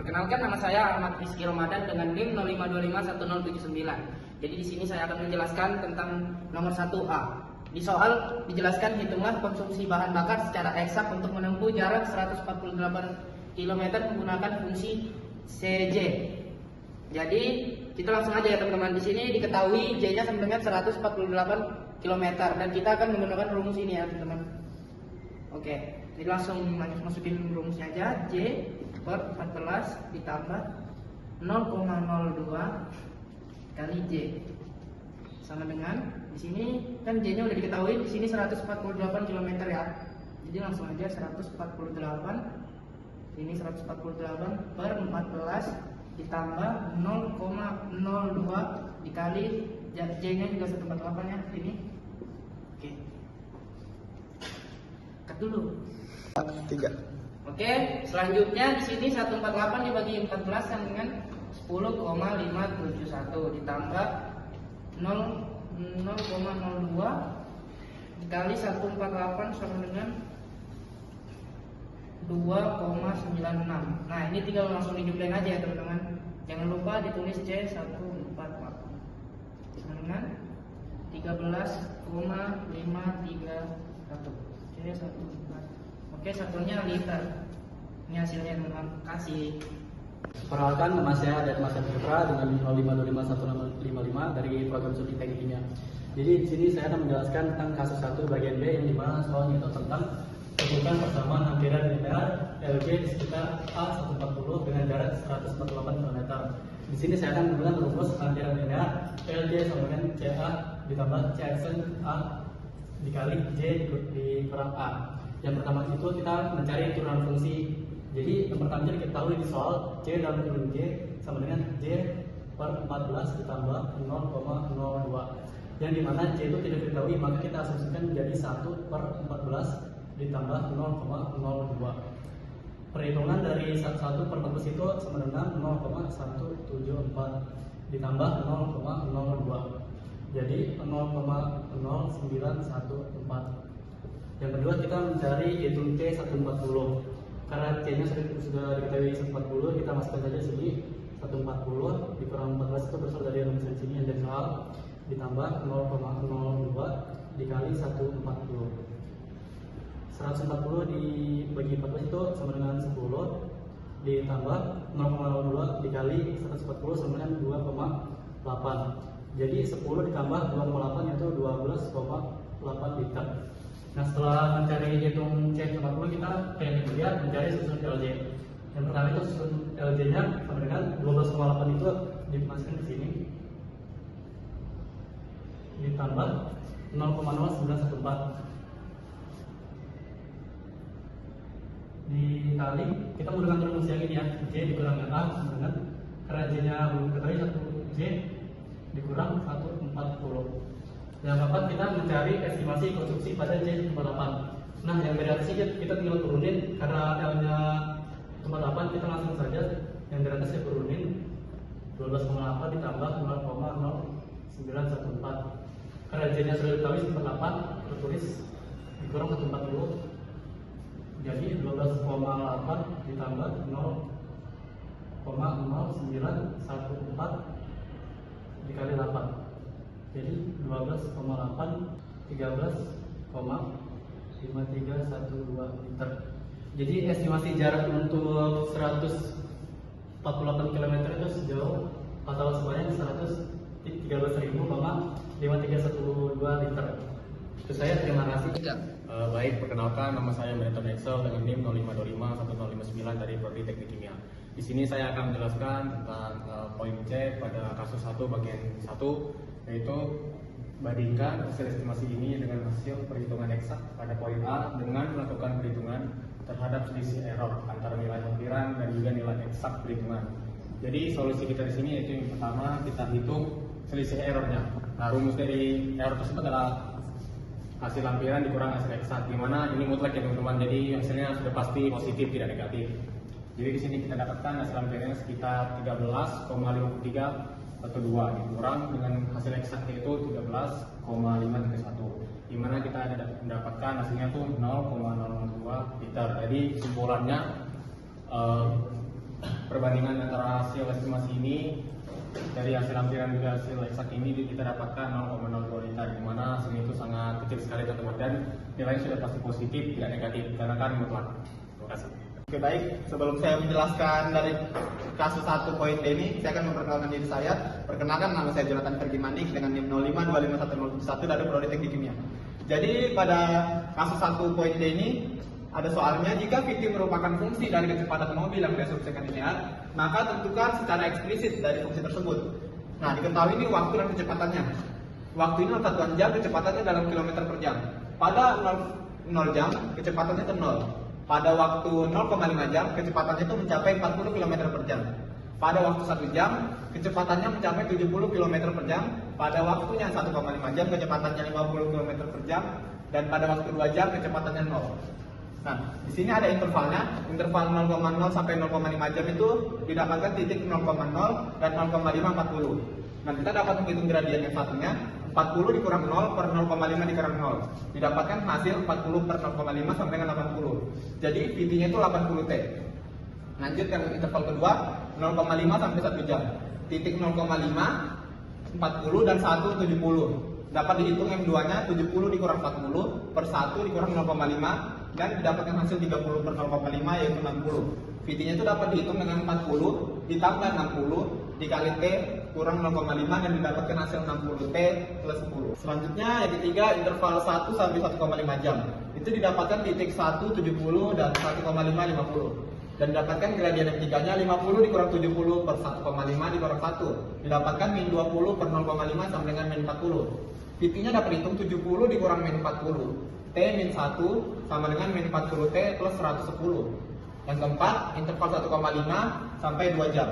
Perkenalkan, nama saya Ahmad Rizky Ramadan dengan NIM 05251079. Jadi di sini saya akan menjelaskan tentang nomor 1A. Di soal dijelaskan hitunglah konsumsi bahan bakar secara eksak untuk menempuh jarak 148 km menggunakan fungsi CJ. Jadi kita langsung aja ya teman-teman. Di sini diketahui J-nya sama dengan 148 km dan kita akan menggunakan rumus ini ya teman-teman. Oke, jadi langsung masukin rumusnya aja. J per 14 ditambah 0,02 kali J sama dengan, di sini kan J-nya udah diketahui, di sini 148 km ya. Jadi langsung aja 148, ini 148 per 14 ditambah 0,02 dikali J-nya juga 148 ya, ini. Oke. Cut dulu. 3. Oke, selanjutnya di sini 148 dibagi 14 sama dengan 10,571 ditambah 0,02 dikali 148 sama dengan 2,96. Nah, ini tinggal langsung dijumlahin aja ya teman-teman. Jangan lupa ditulis C148 sama dengan 13,531. C14. Oke, satunya liter. Ini hasilnya teman-teman. Kasih. Perkenalkan, nama saya Adat Mas Putra dengan 05251055 dari program studi teknik kimia. Jadi di sini saya akan menjelaskan tentang kasus 1 bagian B yang dimana soalnya itu tentang tentukan persamaan lampiran linear LG di sekitar A140 dengan jarak 148 km. Di sini saya akan menggunakan rumus lampiran linear LG sama dengan CA ditambah CSN A dikali J dikurang A. Yang pertama itu kita mencari turunan fungsi. Jadi yang pertama kita ketahui di soal C dalam kurung J sama dengan J per 14 ditambah 0,02. Yang dimana J itu tidak diketahui, maka kita asumsikan menjadi 1 per 14 ditambah 0,02. Perhitungan dari 1 per 14 itu sama dengan 0,174 ditambah 0,02. Jadi 0,0914. Yang kedua kita mencari hitung C140. Karena C-nya sudah diketahui 140, kita masukkan saja sini 140 dikurang 14 itu berasal dari rumus di sini yang dari soal ditambah 0,02 dikali 140. 140 dibagi 14 itu sama dengan 10 ditambah 0,02 dikali 140 sama dengan 2,8. Jadi 10 ditambah 2,8 yaitu 12,8 liter. Nah, setelah mencari hitung C140 kita yang kedua mencari susun LJ. Yang pertama itu susun LJ-nya sama dengan 12,8 itu dimasukkan ke sini ditambah 0,0914 dikali, kita menggunakan rumus yang ini ya, J dikurang A sama dengan, karena J-nya belum ketahui 1 J dikurang 140. Yang keempat kita mencari estimasi konsumsi pada J48. Nah, yang dari atas kita tinggal turunin, karena L-nya 48 kita langsung saja yang dari atas saya turunin 12,8 ditambah 0,0914. Karena J-nya sudah diketahui 48, tertulis dikurang 140. Jadi 12,8 ditambah 0,0914 dikali 8. Jadi 12,8 13,5312 liter. Jadi estimasi jarak untuk 148 km itu sejauh atau sebanyak 113.5312 liter. Itu saya, terima kasih. Baik, perkenalkan, nama saya Benton Excel dengan NIM 05251059 dari Prodi Teknik Kimia. Di sini saya akan menjelaskan tentang poin C pada kasus 1 bagian 1, yaitu bandingkan hasil estimasi ini dengan hasil perhitungan eksak pada poin A dengan melakukan perhitungan terhadap selisih error antara nilai lampiran dan juga nilai eksak perhitungan. Jadi solusi kita di sini yaitu yang pertama kita hitung selisih errornya. Nah, rumus dari error tersebut adalah hasil lampiran dikurang hasil eksak, dimana ini mutlak ya teman-teman. Jadi hasilnya sudah pasti positif, tidak negatif. Jadi di sini kita dapatkan hasil lampirannya sekitar 13,53 atau 2 dikurang dengan hasil eksaknya itu 13,531, di mana kita mendapatkan hasilnya itu 0,02 liter. Jadi kesimpulannya perbandingan antara hasil estimasi ini dari hasil lampiran juga hasil eksak ini kita dapatkan 0,02 liter, di mana hasil itu sangat kecil sekali teman-teman, dan nilainya sudah pasti positif, tidak negatif karena kan mutlak. Terima kasih. Oke, baik, sebelum saya menjelaskan dari kasus 1 poin D ini, saya akan memperkenalkan diri saya. Perkenalkan, nama saya Jonathan Fergi Mandik dengan NIM 05251071 dari Prodi Teknik Kimia. Jadi pada kasus 1 poin D ini ada soalnya, jika VT merupakan fungsi dari kecepatan mobil yang diasumsikan linear, maka tentukan secara eksplisit dari fungsi tersebut. Nah, diketahui ini waktu dan kecepatannya. Waktu ini satuan jam, kecepatannya dalam kilometer per jam. Pada 0 jam, kecepatannya itu 0. Pada waktu 0,5 jam, kecepatannya itu mencapai 40 km per jam. Pada waktu 1 jam, kecepatannya mencapai 70 km per jam. Pada waktunya 1,5 jam, kecepatannya 50 km per jam. Dan pada waktu 2 jam, kecepatannya 0. Nah, di sini ada intervalnya. Interval 0,0 sampai 0,5 jam itu didapatkan titik 0,0 dan 0,540. Nah, kita dapat menghitung gradien yang satunya. 40 dikurang 0 per 0,5 dikurang 0. Didapatkan hasil 40 per 0,5 sampai dengan 80. Jadi VT-nya itu 80 T. Lanjut ke interval kedua, 0,5 sampai 1 jam. Titik 0,5, 40 dan 1, 70. Dapat dihitung M2-nya 70 dikurang 40 per 1 dikurang 0,5 dan didapatkan hasil 30 per 0,5 yaitu 60. VT-nya itu dapat dihitung dengan 40 ditambah 60 dikali T kurang 0,5 dan didapatkan hasil 60 T plus 10. Selanjutnya yang ketiga, interval 1 sampai 1,5 jam. Itu didapatkan titik 1, 70 dan 1,5, 50. Dan didapatkan gradien yang tiganya 50 dikurang 70 per 1,5 dikurang 1. Didapatkan min 20 per 0,5 sama dengan min 40. VT-nya dapat dihitung 70 dikurang min 40. T min 1 sama dengan min 40 T plus 110. Yang keempat, interval 1,5 sampai 2 jam.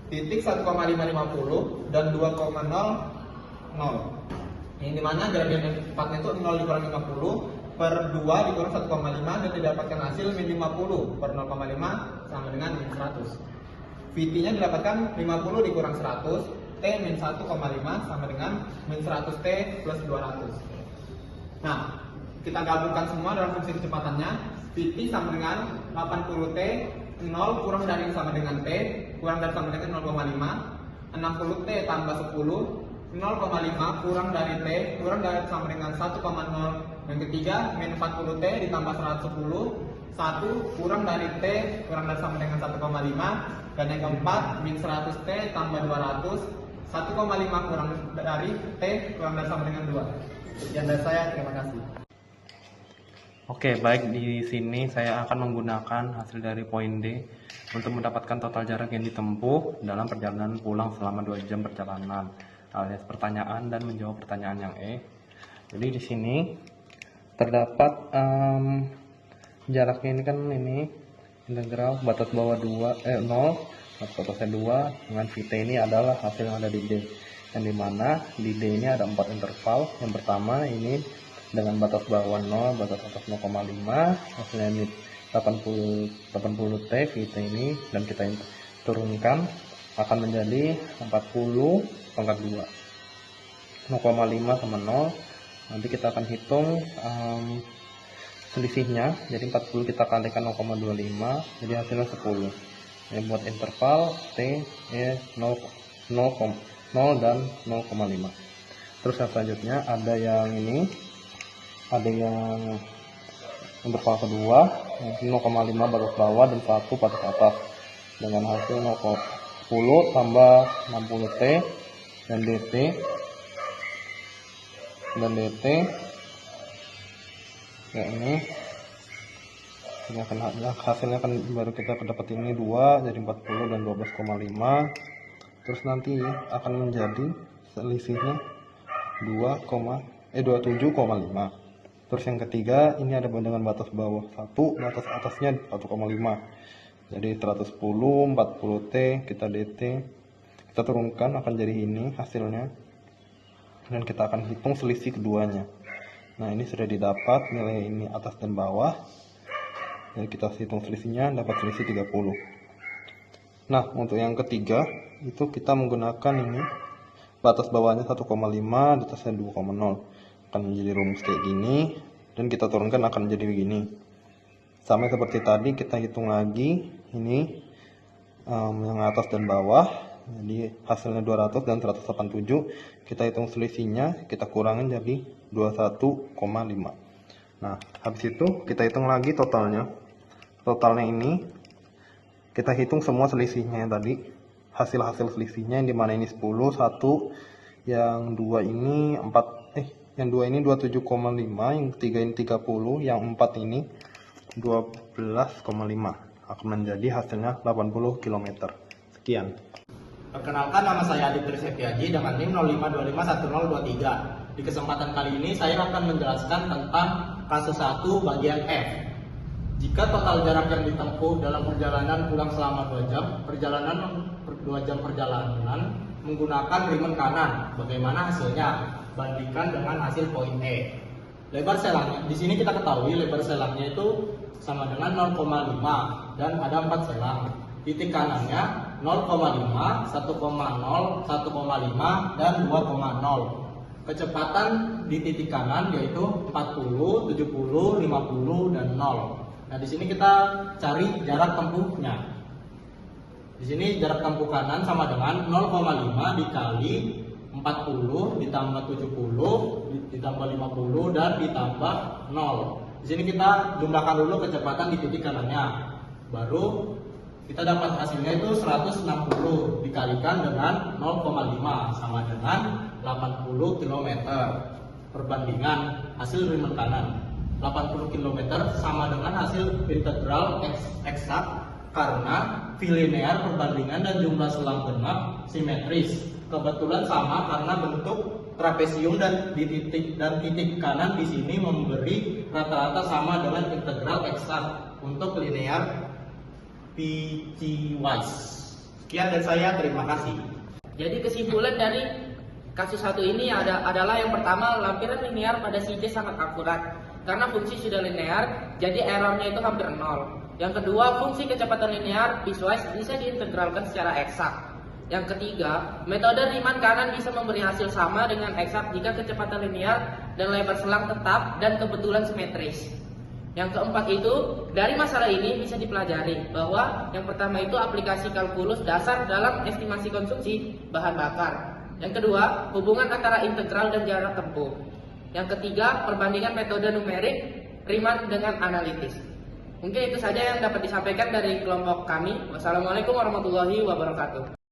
Titik 1,550 dan 2,00. Yang dimana gradien yang empatnya itu 0 dikurang 50 per 2 dikurang 1,5 dan didapatkan hasil min 50 per 0,5 sama dengan min 100. VT-nya didapatkan 50 dikurang 100, T min 1,5 sama dengan min 100 T plus 200. Nah, kita gabungkan semua dalam fungsi kecepatannya. VT sama dengan 80 T, 0 kurang dari sama dengan T, kurang dari sama dengan 0,5, 60 T tambah 10, 0,5 kurang dari T, kurang dari sama dengan 1,0. Yang ketiga, min 40 T ditambah 110, 1 kurang dari T, kurang dari sama dengan 1,5. Dan yang keempat, min 100 T tambah 200, 1,5 kurang dari T, kurang dari sama dengan 2. Sekian dari saya, terima kasih. Oke, baik, di sini saya akan menggunakan hasil dari poin D untuk mendapatkan total jarak yang ditempuh dalam perjalanan pulang selama 2 jam perjalanan, alias pertanyaan dan menjawab pertanyaan yang E. Jadi di sini terdapat jaraknya ini kan ini integral batas bawah 0, batas atasnya 2 dengan VT ini adalah hasil yang ada di D. Yang dimana di D ini ada 4 interval. Yang pertama ini dengan batas bawah 0, batas atas 0,5, hasilnya ini 80 T VT ini, dan kita turunkan akan menjadi 40 pangkat 2, 0,5 sama 0. Nanti kita akan hitung selisihnya, jadi 40 kita kalikan 0,25, jadi hasilnya 10. Ini buat interval T 0 dan 0,5. Terus yang selanjutnya ada yang ini, ada yang interval kedua 0,5 batas bawah dan 1 batas atas dengan hasil 0,10 tambah 60 T dan DT ya ini hasilnya kan baru kita dapat ini 2 jadi 40 dan 12,5. Terus nanti akan menjadi selisihnya 27,5. Terus yang ketiga ini ada dengan batas bawah 1, batas atasnya 1,5. Jadi 110, 40 T, kita DT, kita turunkan akan jadi ini hasilnya. Dan kita akan hitung selisih keduanya. Nah, ini sudah didapat nilai ini atas dan bawah. Jadi kita hitung selisihnya, dapat selisih 30. Nah, untuk yang ketiga itu kita menggunakan ini batas bawahnya 1,5, di atasnya 2,0. Akan menjadi rumus kayak gini, dan kita turunkan akan menjadi begini. Sama seperti tadi, kita hitung lagi ini yang atas dan bawah. Jadi hasilnya 200 dan 187. Kita hitung selisihnya, kita kurangin jadi 21,5. Nah, habis itu kita hitung lagi totalnya. Totalnya ini kita hitung semua selisihnya tadi. Hasil-hasil selisihnya yang dimana ini 10, 1, yang 2 ini 4, yang 2 ini 27,5, yang 3 ini 30, yang 4 ini 12,5. Akan menjadi hasilnya 80 km. Sekian. Perkenalkan, nama saya Adit Triseptiaji dengan NIM 05251023. Di kesempatan kali ini saya akan menjelaskan tentang kasus 1 bagian F. Jika total jarak yang ditempuh dalam perjalanan pulang selama 2 jam, 2 jam perjalanan menggunakan rimen kanan, bagaimana hasilnya? Bandingkan dengan hasil poin E. Lebar selangnya, di sini kita ketahui lebar selangnya itu sama dengan 0,5 dan ada 4 selang. Titik kanannya 0,5, 1,0, 1,5, dan 2,0. Kecepatan di titik kanan yaitu 40, 70, 50, dan 0. Nah, di sini kita cari jarak tempuhnya. Di sini jarak tempuh kanan sama dengan 0,5 dikali 40 ditambah 70 ditambah 50 dan ditambah 0. Di sini kita jumlahkan dulu kecepatan di titik kanannya. Baru kita dapat hasilnya itu 160 dikalikan dengan 0,5 sama dengan 80 km. Perbandingan hasil rimen kanan 80 km sama dengan hasil integral eksak karena bilinear perbandingan dan jumlah selang genap simetris. Kebetulan sama karena bentuk trapesium dan titik kanan di sini memberi rata-rata sama dengan integral eksak untuk linear PCwise. Sekian dari saya, terima kasih. Jadi kesimpulan dari kasus 1 ini adalah yang pertama, lampiran linear pada si J sangat akurat karena fungsi sudah linear, jadi errornya itu hampir 0. Yang kedua, fungsi kecepatan linear piecewise bisa diintegralkan secara eksak. Yang ketiga, metode Riemann kanan bisa memberi hasil sama dengan eksak jika kecepatan linear dan lebar selang tetap dan kebetulan simetris. Yang keempat itu, dari masalah ini bisa dipelajari bahwa yang pertama itu aplikasi kalkulus dasar dalam estimasi konsumsi bahan bakar. Yang kedua, hubungan antara integral dan jarak tempuh. Yang ketiga, perbandingan metode numerik Riemann dengan analitis. Mungkin itu saja yang dapat disampaikan dari kelompok kami. Wassalamualaikum warahmatullahi wabarakatuh.